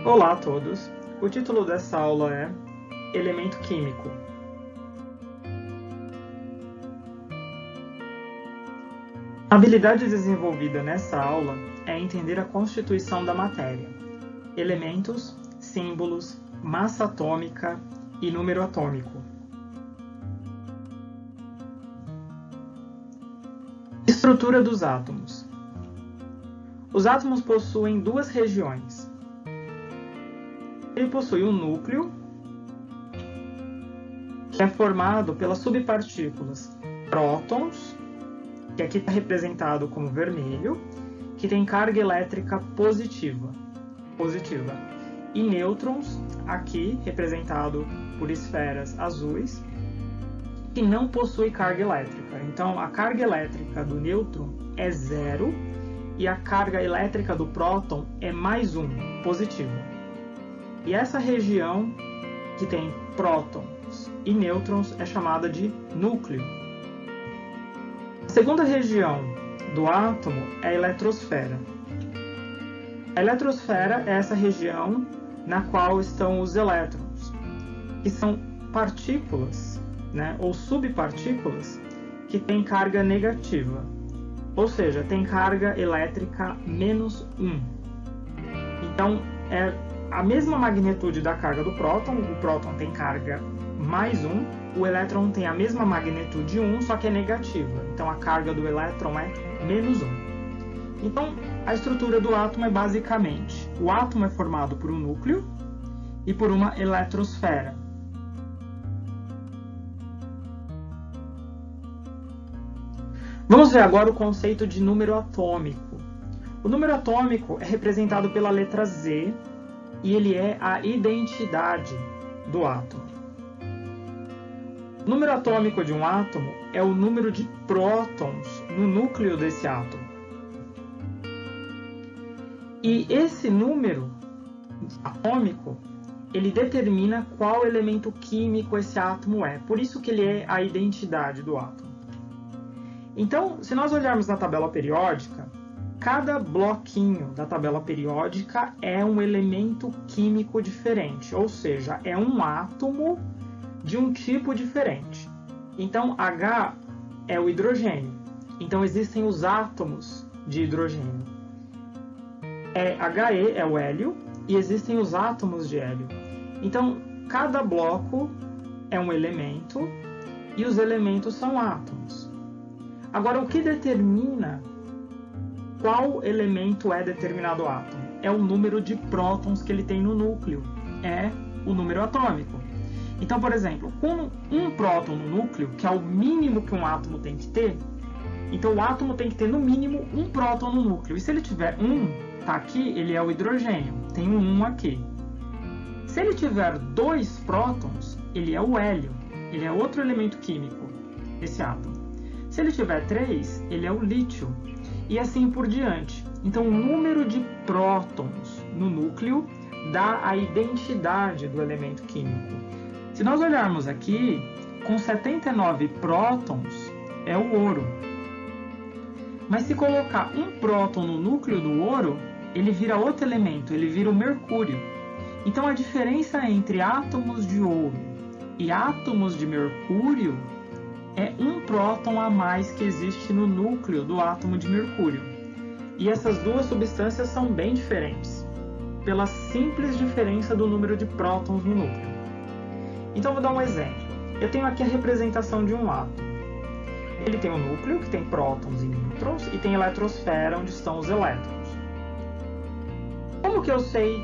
Olá a todos! O título dessa aula é Elemento Químico. A habilidade desenvolvida nessa aula é entender a constituição da matéria, elementos, símbolos, massa atômica e número atômico. Estrutura dos átomos. Os átomos possuem duas regiões. Ele possui um núcleo, que é formado pelas subpartículas prótons, que aqui está representado como vermelho, que tem carga elétrica positiva, e nêutrons, aqui representado por esferas azuis, que não possui carga elétrica. Então, a carga elétrica do nêutron é 0 e a carga elétrica do próton é mais 1, positiva. E essa região que tem prótons e nêutrons é chamada de núcleo. A segunda região do átomo é a eletrosfera. A eletrosfera é essa região na qual estão os elétrons, que são partículas, ou subpartículas, que têm carga negativa, ou seja, tem carga elétrica menos 1. Então, é a mesma magnitude da carga do próton, o próton tem carga mais 1, o elétron tem a mesma magnitude 1, só que é negativa. Então a carga do elétron é menos 1. Então a estrutura do átomo é basicamente, o átomo é formado por um núcleo e por uma eletrosfera. Vamos ver agora o conceito de número atômico. O número atômico é representado pela letra Z, e ele é a identidade do átomo. O número atômico de um átomo é o número de prótons no núcleo desse átomo. E esse número atômico, ele determina qual elemento químico esse átomo é. Por isso que ele é a identidade do átomo. Então, se nós olharmos na tabela periódica, cada bloquinho da tabela periódica é um elemento químico diferente, ou seja, é um átomo de um tipo diferente. Então, H é o hidrogênio. Então, existem os átomos de hidrogênio. He é o hélio e existem os átomos de hélio. Então, cada bloco é um elemento e os elementos são átomos. Agora, o que determina qual elemento é determinado átomo? É o número de prótons que ele tem no núcleo. É o número atômico. Então, por exemplo, com um próton no núcleo, que é o mínimo que um átomo tem que ter, então o átomo tem que ter no mínimo um próton no núcleo. E se ele tiver tá aqui, ele é o hidrogênio. Tem um aqui. Se ele tiver 2 prótons, ele é o hélio. Ele é outro elemento químico, esse átomo. Se ele tiver 3, ele é o lítio. E assim por diante. Então, o número de prótons no núcleo dá a identidade do elemento químico. Se nós olharmos aqui, com 79 prótons é o ouro. Mas se colocar um próton no núcleo do ouro, ele vira outro elemento, ele vira o mercúrio. Então, a diferença entre átomos de ouro e átomos de mercúrio é um próton a mais que existe no núcleo do átomo de mercúrio. E essas duas substâncias são bem diferentes, pela simples diferença do número de prótons no núcleo. Então, vou dar um exemplo. Eu tenho aqui a representação de um átomo. Ele tem um núcleo, que tem prótons e nêutrons, e tem a eletrosfera, onde estão os elétrons. Como que eu sei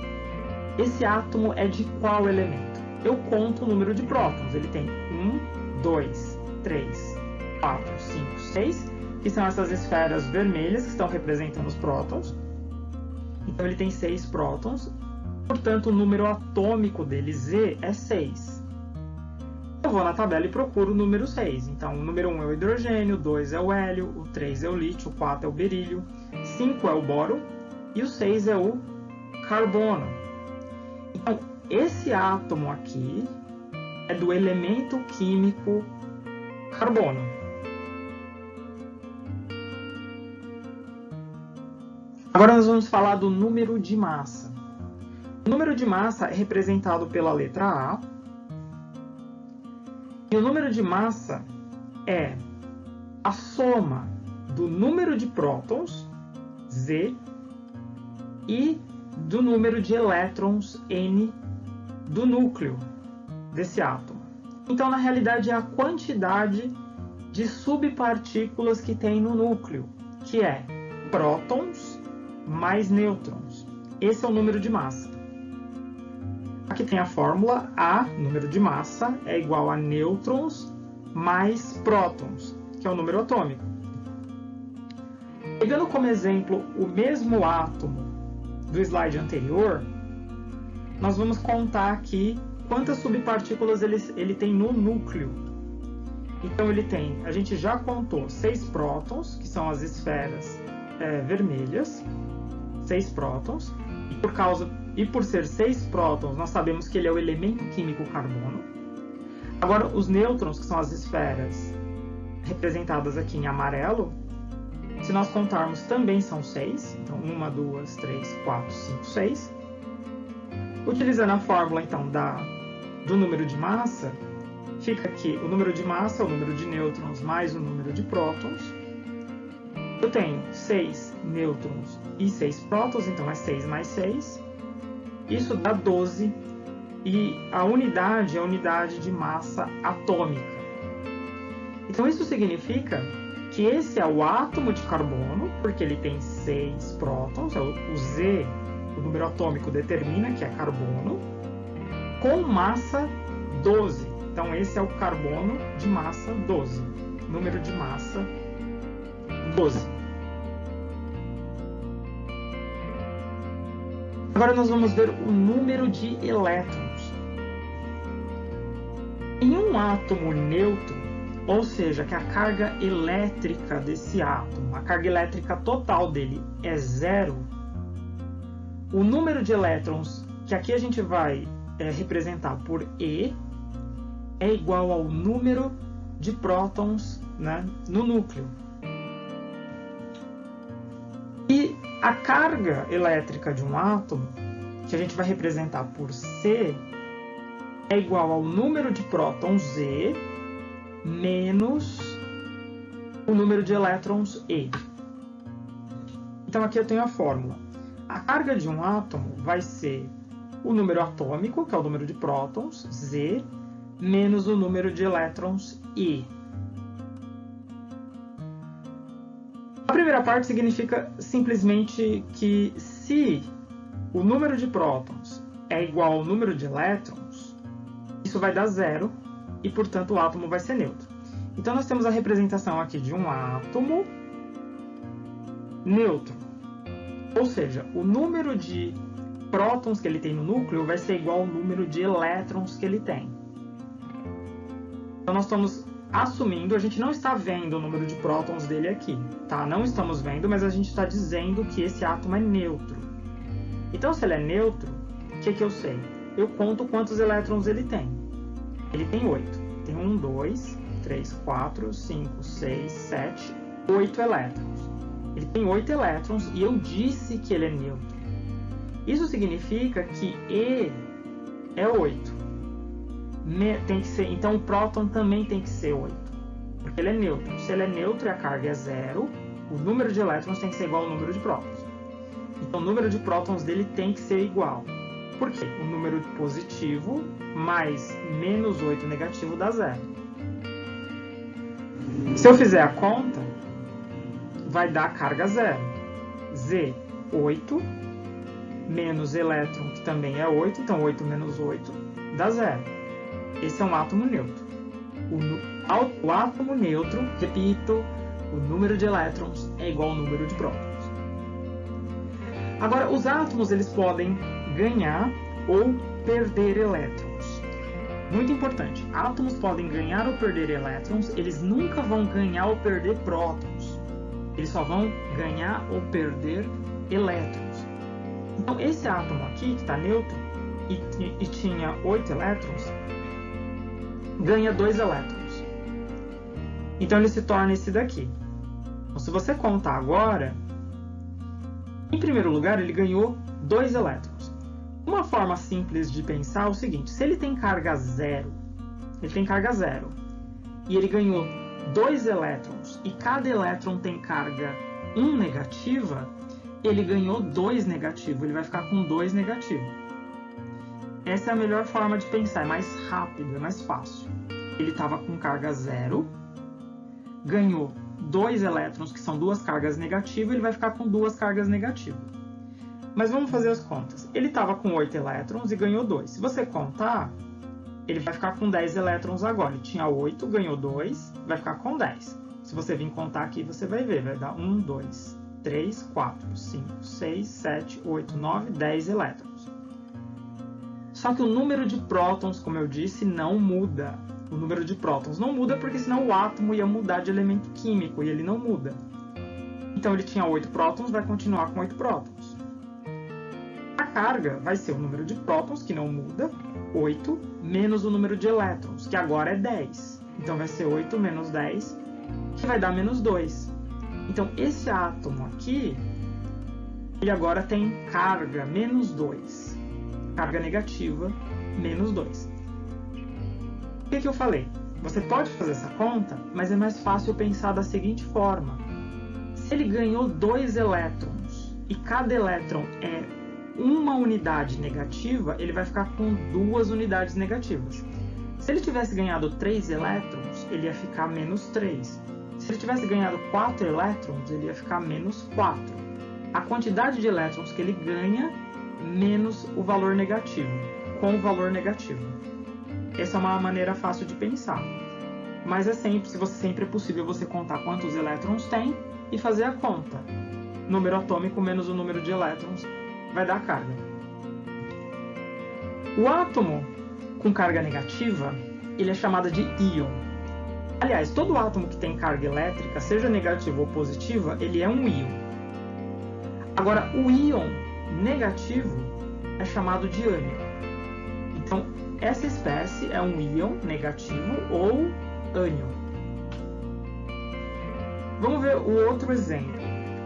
esse átomo é de qual elemento? Eu conto o número de prótons. Ele tem 1, 2, 3, 4, 5, 6, que são essas esferas vermelhas que estão representando os prótons. Então ele tem 6 prótons, portanto o número atômico dele, Z, é 6. Eu vou na tabela e procuro o número 6. Então o número 1 é o hidrogênio, o 2 é o hélio, o 3 é o lítio, o 4 é o berílio, 5 é o boro e o 6 é o carbono. Então esse átomo aqui é do elemento químico carbono. Agora nós vamos falar do número de massa. O número de massa é representado pela letra A. E o número de massa é a soma do número de prótons, Z, e do número de elétrons, N, do núcleo desse átomo. Então, na realidade, é a quantidade de subpartículas que tem no núcleo, que é prótons mais nêutrons. Esse é o número de massa. Aqui tem a fórmula A, número de massa, é igual a nêutrons mais prótons, que é o número atômico. Pegando como exemplo o mesmo átomo do slide anterior, nós vamos contar aqui quantas subpartículas ele tem no núcleo. Então a gente já contou 6 prótons, que são as esferas vermelhas, 6 prótons, e por ser 6 prótons, nós sabemos que ele é o elemento químico carbono. Agora, os nêutrons, que são as esferas representadas aqui em amarelo, se nós contarmos, também são 6. Então, 1, 2, 3, 4, 5, 6. Utilizando a fórmula, então, do número de massa, fica aqui o número de massa, o número de nêutrons, mais o número de prótons. Eu tenho 6 nêutrons e 6 prótons, então é 6 mais 6. Isso dá 12, e a unidade é a unidade de massa atômica. Então, isso significa que esse é o átomo de carbono, porque ele tem 6 prótons, o Z, o número atômico, determina que é carbono, com massa 12. Então, esse é o carbono de massa 12, número de massa 12. Agora nós vamos ver o número de elétrons. Em um átomo neutro, ou seja, que a carga elétrica desse átomo, a carga elétrica total dele é 0, o número de elétrons, que aqui a gente vai representar por E, é igual ao número de prótons, né, no núcleo. E a carga elétrica de um átomo, que a gente vai representar por C, é igual ao número de prótons Z menos o número de elétrons E. Então, aqui eu tenho a fórmula. A carga de um átomo vai ser o número atômico, que é o número de prótons, Z, menos o número de elétrons, E. A primeira parte significa simplesmente que se o número de prótons é igual ao número de elétrons, isso vai dar 0 e, portanto, o átomo vai ser neutro. Então, nós temos a representação aqui de um átomo neutro. Ou seja, o número de prótons que ele tem no núcleo vai ser igual ao número de elétrons que ele tem. Então, nós estamos assumindo, a gente não está vendo o número de prótons dele aqui, tá? Não estamos vendo, mas a gente está dizendo que esse átomo é neutro. Então, se ele é neutro, o que eu sei? Eu conto quantos elétrons ele tem. Ele tem 8. Tem 1, 2, 3, 4, 5, 6, 7, 8 elétrons. Ele tem 8 elétrons e eu disse que ele é neutro. Isso significa que E é 8. Tem que ser, então o próton também tem que ser 8, porque ele é neutro. Se ele é neutro e a carga é 0, o número de elétrons tem que ser igual ao número de prótons. Então o número de prótons dele tem que ser igual. Por quê? O número positivo mais menos 8 negativo dá 0. Se eu fizer a conta, vai dar carga 0. Z, 8, menos elétron, que também é 8, então 8 menos 8 dá 0. Esse é um átomo neutro. O átomo neutro, repito, o número de elétrons é igual ao número de prótons. Agora, os átomos eles podem ganhar ou perder elétrons. Muito importante, átomos podem ganhar ou perder elétrons, eles nunca vão ganhar ou perder prótons. Eles só vão ganhar ou perder elétrons. Então, esse átomo aqui, que está neutro e tinha 8 elétrons, ganha 2 elétrons. Então, ele se torna esse daqui. Então, se você contar agora, em primeiro lugar, ele ganhou 2 elétrons. Uma forma simples de pensar é o seguinte: se ele tem carga zero, e ele ganhou 2 elétrons e cada elétron tem carga 1 negativa, ele ganhou 2 negativo, ele vai ficar com 2 negativo. Essa é a melhor forma de pensar, é mais rápido, é mais fácil. Ele estava com carga zero, ganhou 2 elétrons, que são 2 cargas negativas, ele vai ficar com 2 cargas negativas. Mas vamos fazer as contas. Ele estava com 8 elétrons e ganhou 2. Se você contar, ele vai ficar com 10 elétrons agora. Ele tinha 8, ganhou 2, vai ficar com 10. Se você vir contar aqui, você vai ver. Vai dar 1, 2, 3, 4, 5, 6, 7, 8, 9, 10 elétrons. Só que o número de prótons, como eu disse, não muda. O número de prótons não muda porque senão o átomo ia mudar de elemento químico e ele não muda. Então ele tinha 8 prótons, vai continuar com 8 prótons. A carga vai ser o número de prótons, que não muda, 8, menos o número de elétrons, que agora é 10. Então vai ser 8 menos 10, que vai dar menos 2. Então esse átomo aqui, ele agora tem carga menos 2. Carga negativa, menos 2. O que eu falei? Você pode fazer essa conta, mas é mais fácil pensar da seguinte forma. Se ele ganhou 2 elétrons e cada elétron é uma unidade negativa, ele vai ficar com 2 unidades negativas. Se ele tivesse ganhado 3 elétrons, ele ia ficar menos 3. Se ele tivesse ganhado 4 elétrons, ele ia ficar menos 4. A quantidade de elétrons que ele ganha menos o valor negativo, com o valor negativo. Essa é uma maneira fácil de pensar. Mas sempre é possível você contar quantos elétrons tem e fazer a conta. Número atômico menos o número de elétrons vai dar carga. O átomo com carga negativa, ele é chamado de íon. Aliás, todo átomo que tem carga elétrica, seja negativa ou positiva, ele é um íon. Agora, o íon negativo é chamado de ânion. Então, essa espécie é um íon negativo ou ânion. Vamos ver o outro exemplo.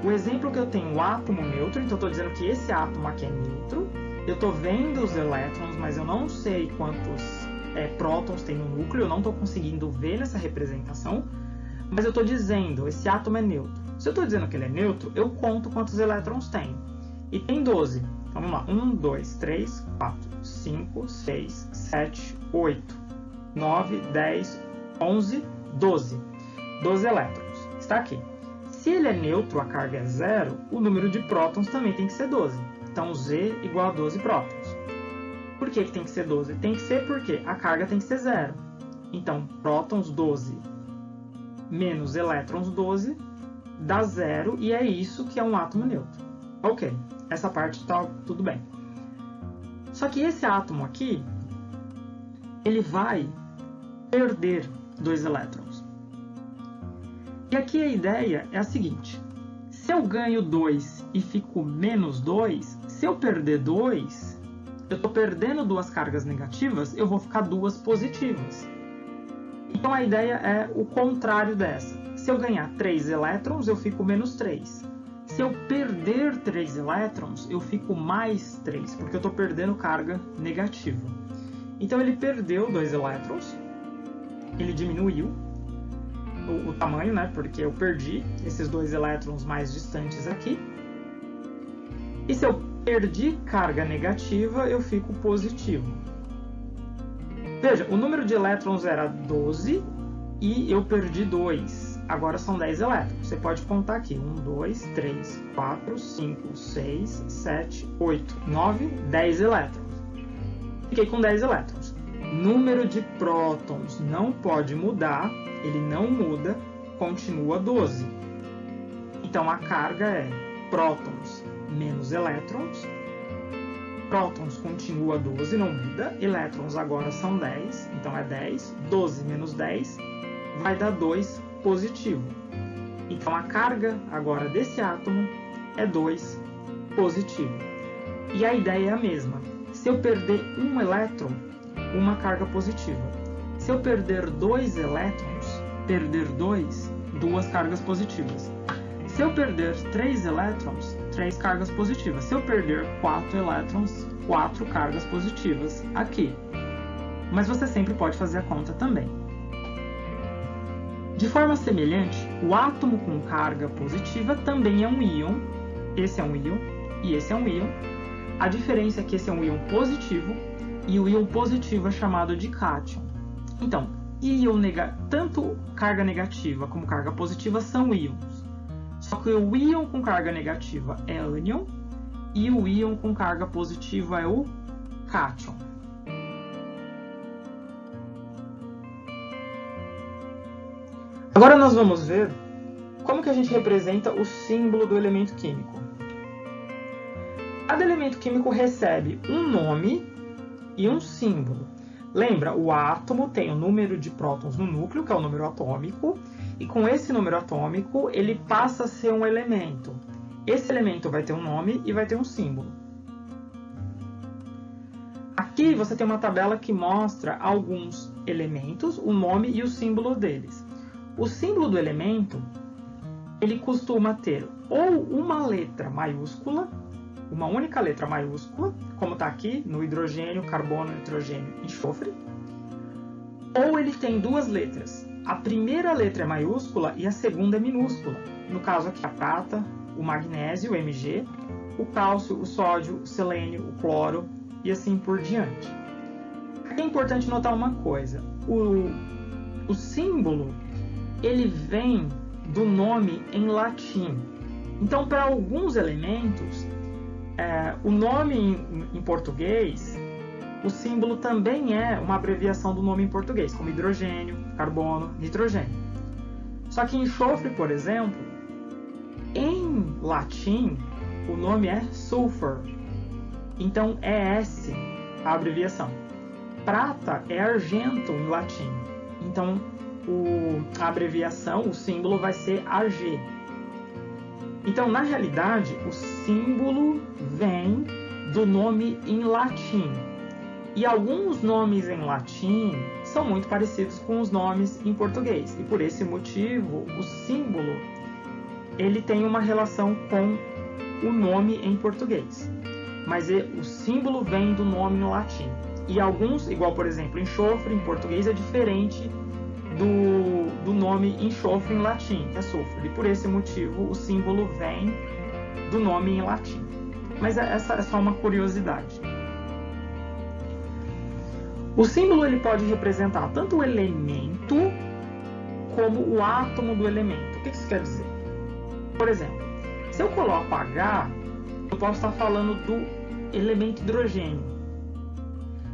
O exemplo que eu tenho o átomo neutro, então eu estou dizendo que esse átomo aqui é neutro. Eu estou vendo os elétrons, mas eu não sei quantos prótons tem no núcleo, eu não estou conseguindo ver nessa representação. Mas eu estou dizendo, esse átomo é neutro. Se eu estou dizendo que ele é neutro, eu conto quantos elétrons tem. E tem 12. Então, vamos lá. 1, 2, 3, 4, 5, 6, 7, 8, 9, 10, 11, 12. 12 elétrons. Está aqui. Se ele é neutro, a carga é zero, o número de prótons também tem que ser 12. Então, Z igual a 12 prótons. Por que tem que ser 12? Tem que ser porque a carga tem que ser zero. Então, prótons 12 menos elétrons 12 dá zero, e é isso que é um átomo neutro. Ok, essa parte está tudo bem. Só que esse átomo aqui, ele vai perder 2 elétrons. E aqui a ideia é a seguinte: se eu ganho 2 e fico menos 2, se eu perder 2, eu estou perdendo 2 cargas negativas, eu vou ficar 2 positivas. Então a ideia é o contrário dessa. Se eu ganhar 3 elétrons, eu fico menos 3. Se eu perder 3 elétrons, eu fico mais 3, porque eu estou perdendo carga negativa. Então ele perdeu 2 elétrons, ele diminuiu o tamanho, né? Porque eu perdi esses 2 elétrons mais distantes aqui. E se eu perdi carga negativa, eu fico positivo. Veja, o número de elétrons era 12 e eu perdi 2. Agora são 10 elétrons. Você pode contar aqui. 1, 2, 3, 4, 5, 6, 7, 8, 9, 10 elétrons. Fiquei com 10 elétrons. Número de prótons não pode mudar. Ele não muda, continua 12. Então a carga é prótons menos elétrons. Prótons continua 12, não muda. Elétrons agora são 10, então é 10. 12 menos 10 vai dar 2 positivo. Então a carga agora desse átomo é 2 positivo. E a ideia é a mesma. Se eu perder um elétron, uma carga positiva. Se eu perder 2 elétrons, perder 2, 2 cargas positivas. Se eu perder 3 elétrons, 3 cargas positivas. Se eu perder 4 elétrons, 4 cargas positivas aqui. Mas você sempre pode fazer a conta também. De forma semelhante, o átomo com carga positiva também é um íon. Esse é um íon e esse é um íon. A diferença é que esse é um íon positivo e o íon positivo é chamado de cátion. Então, tanto carga negativa como carga positiva são íons. Só que o íon com carga negativa é ânion e o íon com carga positiva é o cátion. Agora nós vamos ver como que a gente representa o símbolo do elemento químico. Cada elemento químico recebe um nome e um símbolo. Lembra, o átomo tem o número de prótons no núcleo, que é o número atômico, e com esse número atômico ele passa a ser um elemento. Esse elemento vai ter um nome e vai ter um símbolo. Aqui você tem uma tabela que mostra alguns elementos, o nome e o símbolo deles. O símbolo do elemento, ele costuma ter ou uma letra maiúscula, uma única letra maiúscula, como está aqui no hidrogênio, carbono, nitrogênio e enxofre, ou ele tem duas letras. A primeira letra é maiúscula e a segunda é minúscula. No caso aqui a prata, o magnésio, o Mg, o cálcio, o sódio, o selênio, o cloro e assim por diante. Aqui é importante notar uma coisa. O símbolo, ele vem do nome em latim. Então, para alguns elementos, o nome em português, o símbolo também é uma abreviação do nome em português, como hidrogênio, carbono, nitrogênio. Só que enxofre, por exemplo, em latim, o nome é sulfur. Então, é S a abreviação. Prata é argento em latim. Então, a abreviação, o símbolo vai ser Ag. Então, na realidade, o símbolo vem do nome em latim. E alguns nomes em latim são muito parecidos com os nomes em português. E por esse motivo, o símbolo ele tem uma relação com o nome em português. Mas o símbolo vem do nome em latim. E alguns, igual por exemplo, enxofre em português é diferente do nome enxofre em latim, que é sulfur. E por esse motivo o símbolo vem do nome em latim. Mas essa é só uma curiosidade. O símbolo ele pode representar tanto o elemento como o átomo do elemento. O que isso quer dizer? Por exemplo, se eu coloco H, eu posso estar falando do elemento hidrogênio.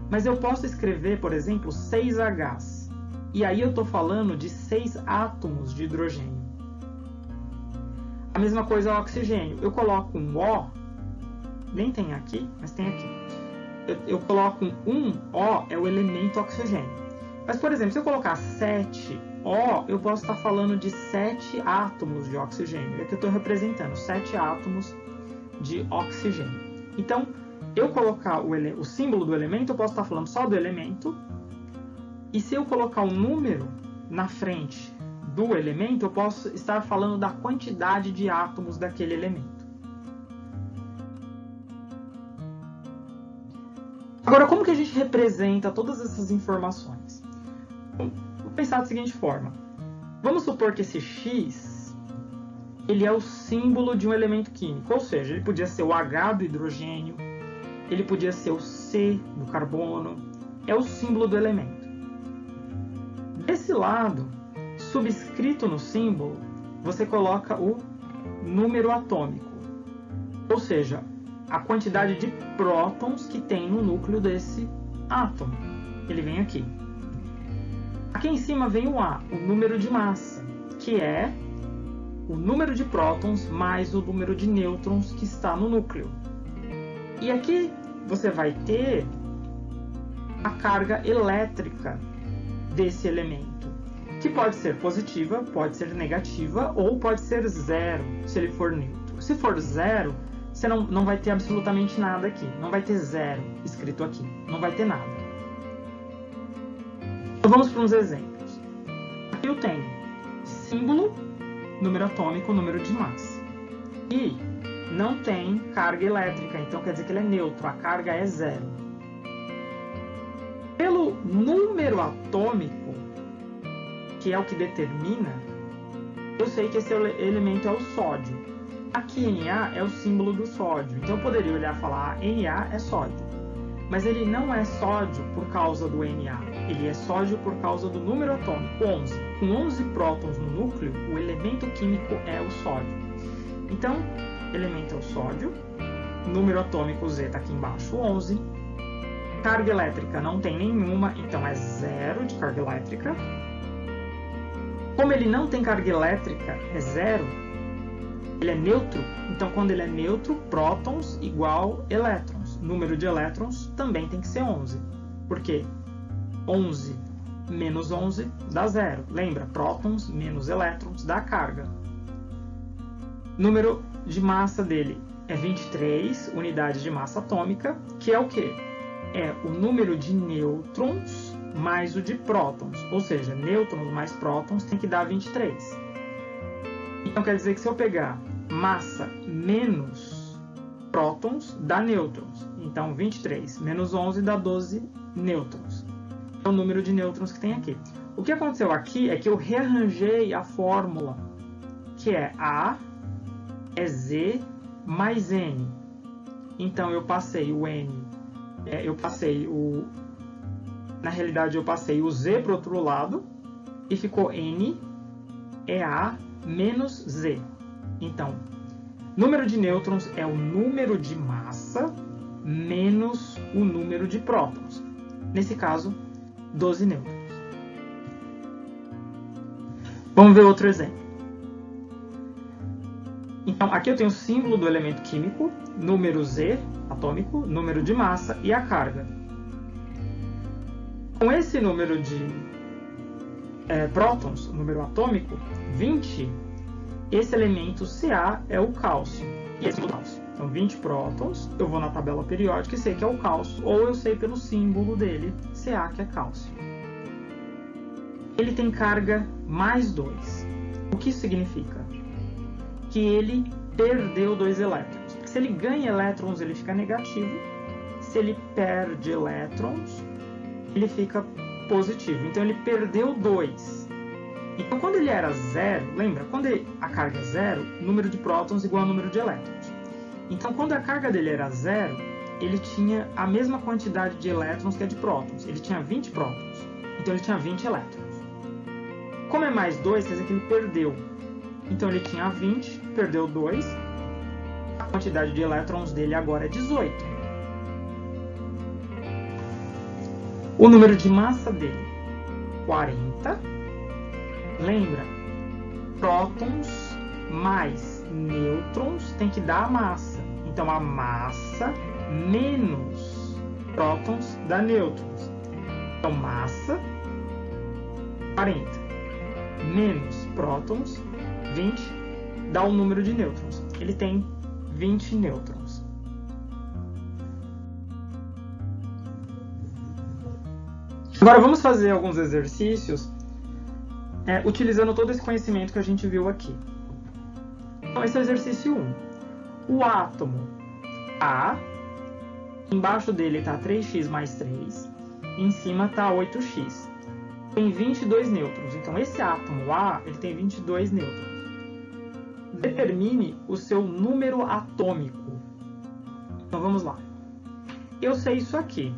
Mas eu posso escrever, por exemplo, 6Hs. E aí eu estou falando de 6 átomos de hidrogênio. A mesma coisa é o oxigênio. Eu coloco um O, nem tem aqui, mas tem aqui. Eu coloco um O, é o elemento oxigênio. Mas, por exemplo, se eu colocar 7O, eu posso estar falando de 7 átomos de oxigênio. É que eu estou representando 7 átomos de oxigênio. Então, eu colocar o símbolo do elemento, eu posso estar falando só do elemento. E se eu colocar um número na frente do elemento, eu posso estar falando da quantidade de átomos daquele elemento. Agora, como que a gente representa todas essas informações? Vou pensar da seguinte forma. Vamos supor que esse X ele é o símbolo de um elemento químico, ou seja, ele podia ser o H do hidrogênio, ele podia ser o C do carbono, é o símbolo do elemento. Desse lado, subscrito no símbolo, você coloca o número atômico, ou seja, a quantidade de prótons que tem no núcleo desse átomo. Ele vem aqui. Aqui em cima vem o A, o número de massa, que é o número de prótons mais o número de nêutrons que está no núcleo. E aqui você vai ter a carga elétrica desse elemento, que pode ser positiva, pode ser negativa ou pode ser zero, se ele for neutro. Se for zero, você não vai ter absolutamente nada aqui. Não vai ter zero escrito aqui. Não vai ter nada. Então vamos para uns exemplos. Aqui eu tenho símbolo, número atômico, número de massa. E não tem carga elétrica, então quer dizer que ele é neutro, a carga é zero. Pelo número atômico, que é o que determina, eu sei que esse elemento é o sódio. Aqui Na é o símbolo do sódio, então eu poderia olhar e falar, Na é sódio. Mas ele não é sódio por causa do Na, ele é sódio por causa do número atômico, 11. Com 11 prótons no núcleo, o elemento químico é o sódio. Então, elemento é o sódio, número atômico Z está aqui embaixo, 11. Carga elétrica não tem nenhuma, então é zero de carga elétrica. Como ele não tem carga elétrica, é zero, ele é neutro, então quando ele é neutro, prótons igual elétrons. Número de elétrons também tem que ser 11. Por quê? 11 menos 11 dá zero. Lembra? Prótons menos elétrons dá carga. Número de massa dele é 23 unidades de massa atômica, que é o quê? É o número de nêutrons mais o de prótons. Ou seja, nêutrons mais prótons tem que dar 23. Então quer dizer que se eu pegar massa menos prótons, dá nêutrons. Então 23 menos 11 dá 12 nêutrons. É o número de nêutrons que tem aqui. O que aconteceu aqui é que eu rearranjei a fórmula, que é A é Z mais N. Então eu passei o N, na realidade eu passei o Z para o outro lado e ficou N é A menos Z. Então, número de nêutrons é o número de massa menos o número de prótons. Nesse caso, 12 nêutrons. Vamos ver outro exemplo. Então, aqui eu tenho o símbolo do elemento químico, número Z atômico, número de massa e a carga. Com esse número de prótons, número atômico, 20, esse elemento Ca é o cálcio. E esse é o cálcio. Então, 20 prótons, eu vou na tabela periódica e sei que é o cálcio, ou eu sei pelo símbolo dele, Ca, que é cálcio. Ele tem carga mais 2. O que isso significa? Que ele perdeu 2 elétrons. Porque se ele ganha elétrons, ele fica negativo. Se ele perde elétrons, ele fica positivo. Então, ele perdeu 2. Então, quando ele era zero, lembra? Quando a carga é zero, número de prótons igual ao número de elétrons. Então, quando a carga dele era zero, ele tinha a mesma quantidade de elétrons que a de prótons. Ele tinha 20 prótons. Então, ele tinha 20 elétrons. Como é mais 2, quer dizer que ele perdeu. Então, ele tinha 20, perdeu 2. A quantidade de elétrons dele agora é 18. O número de massa dele, 40. Lembra? Prótons mais nêutrons tem que dar a massa. Então, a massa menos prótons dá nêutrons. Então, massa, 40. Menos prótons, 20, dá o número de nêutrons. Ele tem 20 nêutrons. Agora vamos fazer alguns exercícios utilizando todo esse conhecimento que a gente viu aqui. Então, esse é o exercício 1. O átomo A, embaixo dele está 3x mais 3, em cima está 8x. Tem 22 nêutrons. Então, esse átomo A ele tem 22 nêutrons. Determine o seu número atômico. Então, vamos lá. Eu sei isso aqui.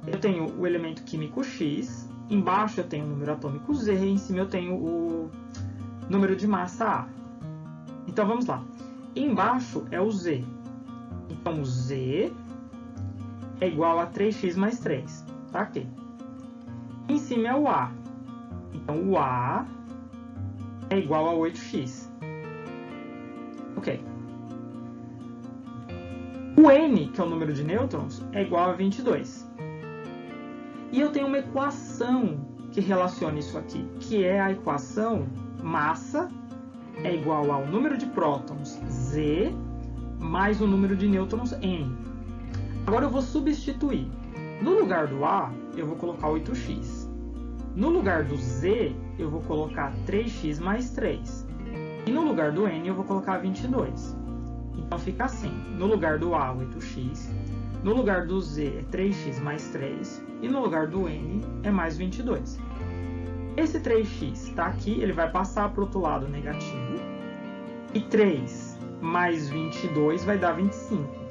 Eu tenho o elemento químico X, embaixo eu tenho o número atômico Z, e em cima eu tenho o número de massa A. Então, vamos lá. Embaixo é o Z. Então, o Z é igual a 3x mais 3. Tá aqui. Em cima é o A. Então, o A é igual a 8x. Ok. O N, que é o número de nêutrons, é igual a 22. E eu tenho uma equação que relaciona isso aqui, que é a equação massa é igual ao número de prótons, Z, mais o número de nêutrons, N. Agora eu vou substituir. No lugar do A, eu vou colocar 8x. No lugar do Z, eu vou colocar 3x mais 3. E no lugar do N, eu vou colocar 22. Então fica assim, no lugar do A, 8x, no lugar do Z é 3x mais 3, e no lugar do N é mais 22. Esse 3x está aqui, ele vai passar para o outro lado negativo, e 3 mais 22 vai dar 25.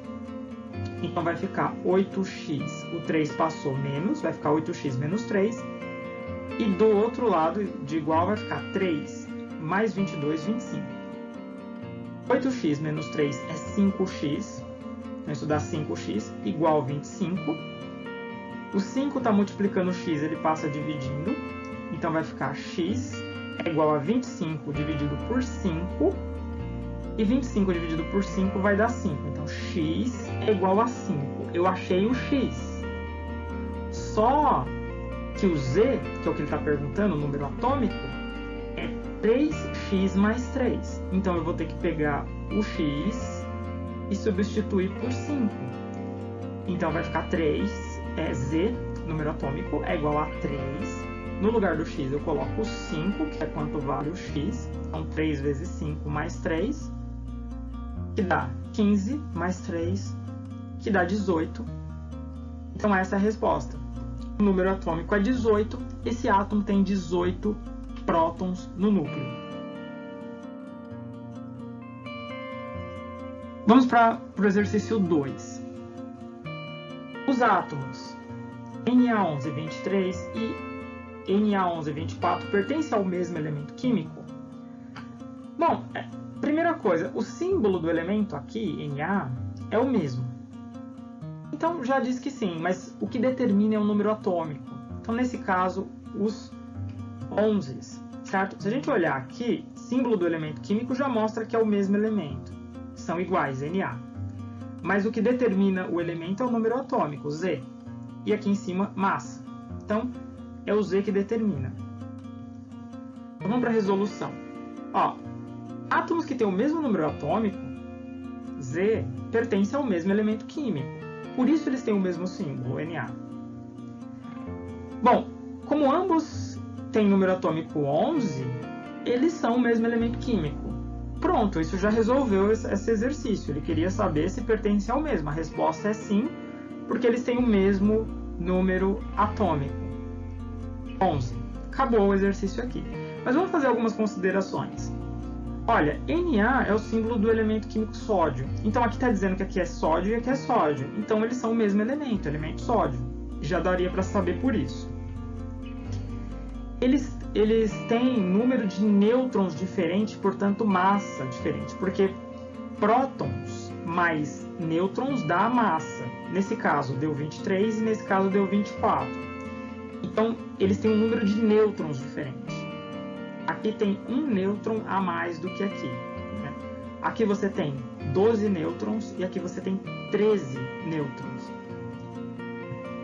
Então vai ficar 8x, o 3 passou menos, vai ficar 8x menos 3, e do outro lado de igual vai ficar 3 mais 22, 25. 8x menos 3 é 5x, então isso dá 5x igual a 25. O 5 está multiplicando o x, ele passa dividindo, então vai ficar x é igual a 25 dividido por 5, e 25 dividido por 5 vai dar 5. Então x é igual a 5. Eu achei o x. Só que o z, que é o que ele está perguntando, o número atômico, é 3x mais 3. Então eu vou ter que pegar o x e substituir por 5. Então vai ficar 3, z, número atômico, é igual a 3. No lugar do x eu coloco 5, que é quanto vale o x. Então 3 vezes 5 mais 3, que dá 15 mais 3, que dá 18. Então essa é a resposta. O número atômico é 18, esse átomo tem 18 prótons no núcleo. Vamos para o exercício 2. Os átomos Na1123 e Na1124 pertencem ao mesmo elemento químico? Bom, primeira coisa, o símbolo do elemento aqui, Na, é o mesmo. Então já diz que sim, mas o que determina é o número atômico. Então nesse caso, os 11, certo? Se a gente olhar aqui, símbolo do elemento químico já mostra que é o mesmo elemento. São iguais, Na. Mas o que determina o elemento é o número atômico, Z. E aqui em cima, massa. Então, é o Z que determina. Então, vamos para a resolução. Ó, átomos que têm o mesmo número atômico, Z, pertencem ao mesmo elemento químico. Por isso eles têm o mesmo símbolo, Na. Bom, como ambos têm número atômico 11, eles são o mesmo elemento químico. Pronto, isso já resolveu esse exercício. Ele queria saber se pertence ao mesmo. A resposta é sim, porque eles têm o mesmo número atômico. 11. Acabou o exercício aqui. Mas vamos fazer algumas considerações. Olha, Na é o símbolo do elemento químico sódio. Então aqui está dizendo que aqui é sódio e aqui é sódio. Então eles são o mesmo elemento sódio. Já daria para saber por isso. Eles têm número de nêutrons diferente, portanto massa diferente. Porque prótons mais nêutrons dá massa. Nesse caso deu 23 e nesse caso deu 24. Então eles têm um número de nêutrons diferente. Aqui tem um nêutron a mais do que aqui. Né? Aqui você tem 12 nêutrons e aqui você tem 13 nêutrons.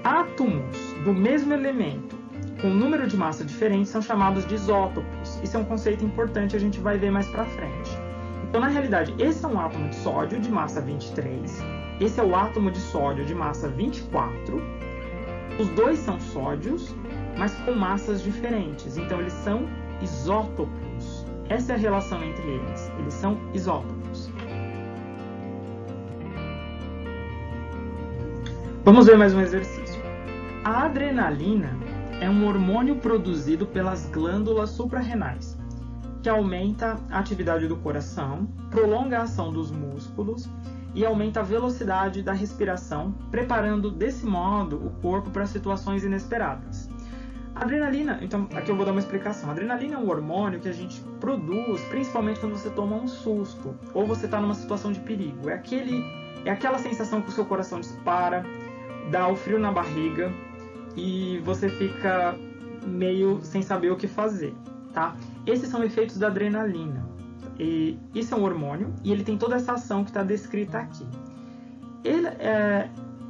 Átomos do mesmo elemento com número de massa diferente são chamados de isótopos. Isso é um conceito importante, a gente vai ver mais pra frente. Então, na realidade, esse é um átomo de sódio de massa 23, esse é o átomo de sódio de massa 24. Os dois são sódios, mas com massas diferentes. Então, eles são isótopos. Essa é a relação entre eles. Eles são isótopos. Vamos ver mais um exercício. A adrenalina é um hormônio produzido pelas glândulas suprarrenais, que aumenta a atividade do coração, prolonga a ação dos músculos e aumenta a velocidade da respiração, preparando desse modo o corpo para situações inesperadas. A adrenalina, então aqui eu vou dar uma explicação. A adrenalina é um hormônio que a gente produz principalmente quando você toma um susto ou você está numa situação de perigo. É aquela sensação que o seu coração dispara, dá o frio na barriga e você fica meio sem saber o que fazer, tá? Esses são efeitos da adrenalina. E isso é um hormônio e ele tem toda essa ação que está descrita aqui.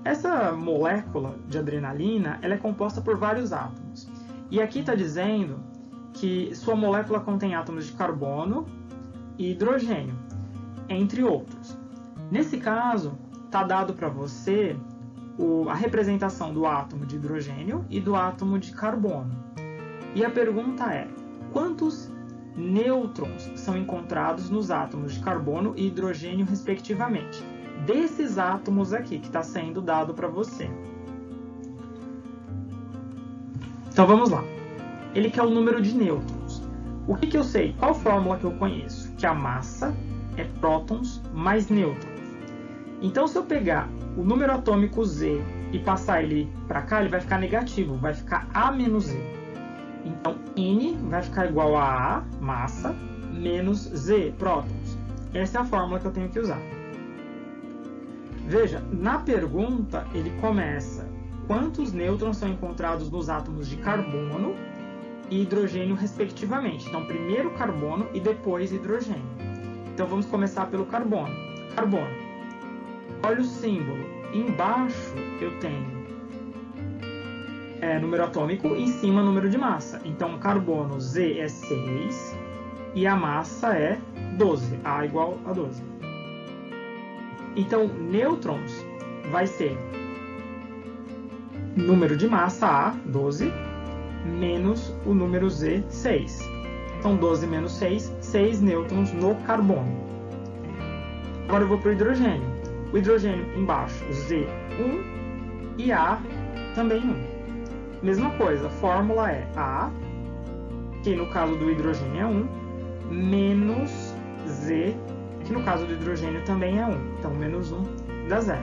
Essa molécula de adrenalina ela é composta por vários átomos. E aqui está dizendo que sua molécula contém átomos de carbono e hidrogênio, entre outros. Nesse caso, está dado para você a representação do átomo de hidrogênio e do átomo de carbono. E a pergunta é, quantos nêutrons são encontrados nos átomos de carbono e hidrogênio, respectivamente. Desses átomos aqui que está sendo dado para você. Então vamos lá. Ele quer o número de nêutrons. O que eu sei? Qual fórmula que eu conheço? Que a massa é prótons mais nêutrons. Então, se eu pegar o número atômico Z e passar ele para cá, ele vai ficar negativo, vai ficar A menos Z. Então, N vai ficar igual a A, massa, menos Z, prótons. Essa é a fórmula que eu tenho que usar. Veja, na pergunta, ele começa: quantos nêutrons são encontrados nos átomos de carbono e hidrogênio, respectivamente? Então, primeiro carbono e depois hidrogênio. Então, vamos começar pelo carbono. Carbono. Olha o símbolo. Embaixo eu tenho número atômico e em cima número de massa. Então, carbono Z é 6 e a massa é 12. A igual a 12. Então, nêutrons vai ser número de massa A, 12, menos o número Z, 6. Então, 12 menos 6, 6 nêutrons no carbono. Agora eu vou para o hidrogênio. O hidrogênio embaixo, Z, 1 e A também 1. Mesma coisa, a fórmula é A, que no caso do hidrogênio é 1, menos Z, que no caso do hidrogênio também é 1. Então, menos 1 dá 0.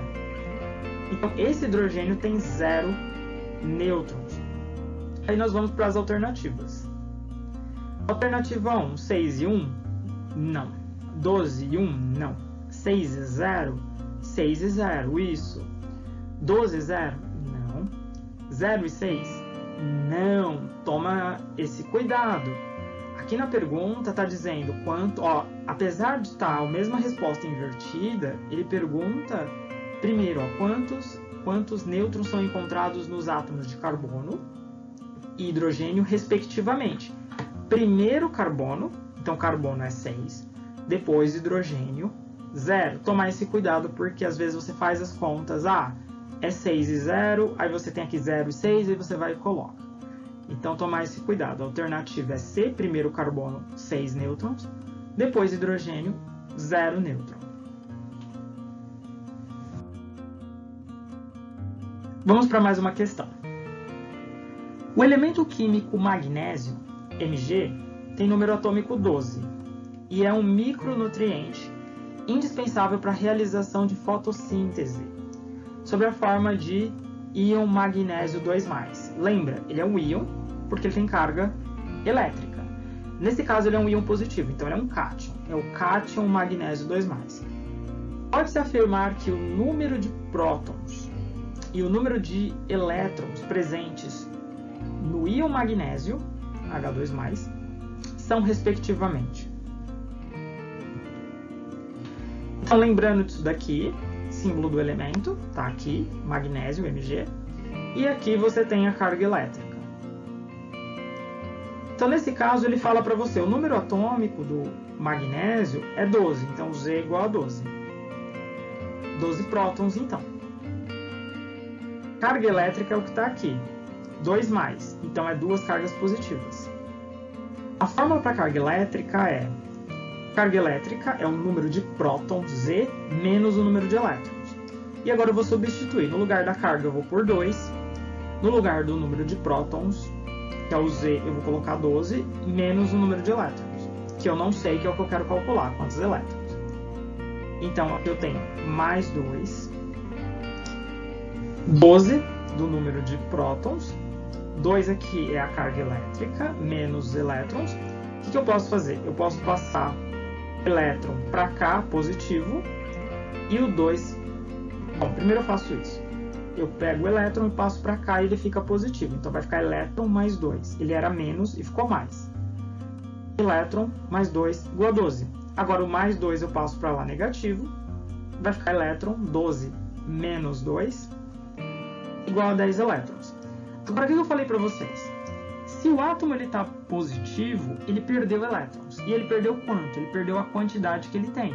Então, esse hidrogênio tem 0 nêutrons. Aí nós vamos para as alternativas. Alternativa 1, 6 e 1? Não. 12 e 1? Não. 6 e 0? 6 e 0, isso. 12 e 0? Não. 0 e 6? Não. Toma esse cuidado. Aqui na pergunta está dizendo quanto, apesar de estar a mesma resposta invertida, ele pergunta primeiro, quantos nêutrons são encontrados nos átomos de carbono e hidrogênio, respectivamente. Primeiro carbono, então carbono é 6, depois hidrogênio, 0. Tomar esse cuidado porque às vezes você faz as contas, é 6 e 0, aí você tem aqui 0 e 6, e você vai e coloca. Então, tomar esse cuidado. A alternativa é C, primeiro carbono, 6 nêutrons, depois hidrogênio, 0 nêutron. Vamos para mais uma questão. O elemento químico magnésio, Mg, tem número atômico 12 e é um micronutriente indispensável para a realização de fotossíntese, sob a forma de íon magnésio 2+. Lembra, ele é um íon porque ele tem carga elétrica. Nesse caso, ele é um íon positivo, então ele é um cátion. É o cátion magnésio 2+. Pode-se afirmar que o número de prótons e o número de elétrons presentes no íon magnésio, H2+, são respectivamente. Então, lembrando disso daqui, símbolo do elemento, tá aqui, magnésio, Mg, e aqui você tem a carga elétrica. Então, nesse caso, ele fala para você, o número atômico do magnésio é 12, então Z é igual a 12. 12 prótons, então. Carga elétrica é o que está aqui, 2+, então é 2 cargas positivas. A fórmula para carga elétrica é, carga elétrica é o número de prótons, Z, menos o número de elétrons. E agora eu vou substituir. No lugar da carga eu vou por 2. No lugar do número de prótons, que é o Z, eu vou colocar 12, menos o número de elétrons, que eu não sei, que é o que eu quero calcular, quantos elétrons. Então, aqui eu tenho mais 2, 12 do número de prótons, 2 aqui é a carga elétrica, menos os elétrons. O que eu posso fazer? Eu posso passar elétron para cá, positivo, e o 2... Bom, primeiro eu faço isso. Eu pego o elétron e passo para cá e ele fica positivo. Então vai ficar elétron mais 2. Ele era menos e ficou mais. Elétron mais 2 igual a 12. Agora o mais 2 eu passo para lá negativo. Vai ficar elétron, 12 menos 2, igual a 10 elétrons. Agora o que eu falei para vocês? Se o átomo está positivo, ele perdeu elétrons. E ele perdeu quanto? Ele perdeu a quantidade que ele tem.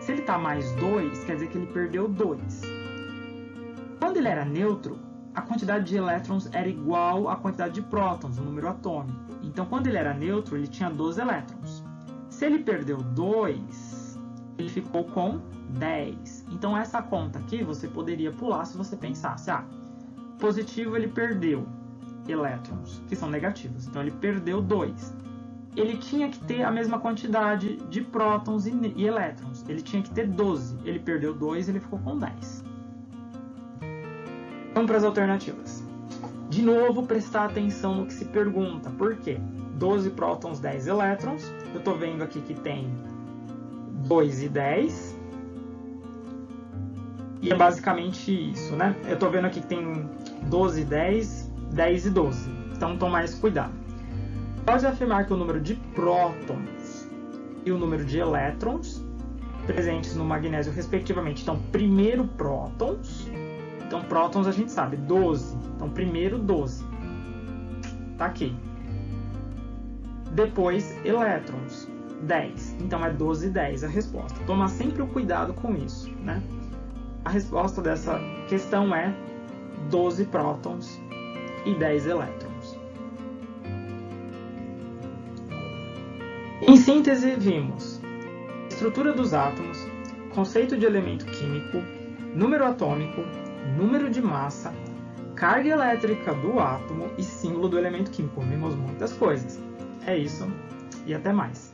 Se ele está mais 2, quer dizer que ele perdeu 2. Quando ele era neutro, a quantidade de elétrons era igual à quantidade de prótons, o número atômico. Então, quando ele era neutro, ele tinha 12 elétrons. Se ele perdeu 2, ele ficou com 10. Então essa conta aqui você poderia pular se você pensasse, positivo ele perdeu elétrons, que são negativos. Então ele perdeu 2. Ele tinha que ter a mesma quantidade de prótons e elétrons. Ele tinha que ter 12. Ele perdeu 2, ele ficou com 10. Vamos para as alternativas. De novo, prestar atenção no que se pergunta. Por quê? 12 prótons, 10 elétrons. Eu estou vendo aqui que tem 2 e 10. E é basicamente isso, né? Eu estou vendo aqui que tem 12 e 10, 10 e 12. Então, tome mais cuidado. Pode afirmar que o número de prótons e o número de elétrons presentes no magnésio, respectivamente. Então, primeiro prótons. Então, prótons a gente sabe, 12. Então, primeiro 12. Tá aqui. Depois, elétrons, 10. Então, é 12 e 10 a resposta. Toma sempre o cuidado com isso, né? A resposta dessa questão é 12 prótons e 10 elétrons. Em síntese, vimos estrutura dos átomos, conceito de elemento químico, número atômico, número de massa, carga elétrica do átomo e símbolo do elemento químico. Vimos muitas coisas. É isso e até mais.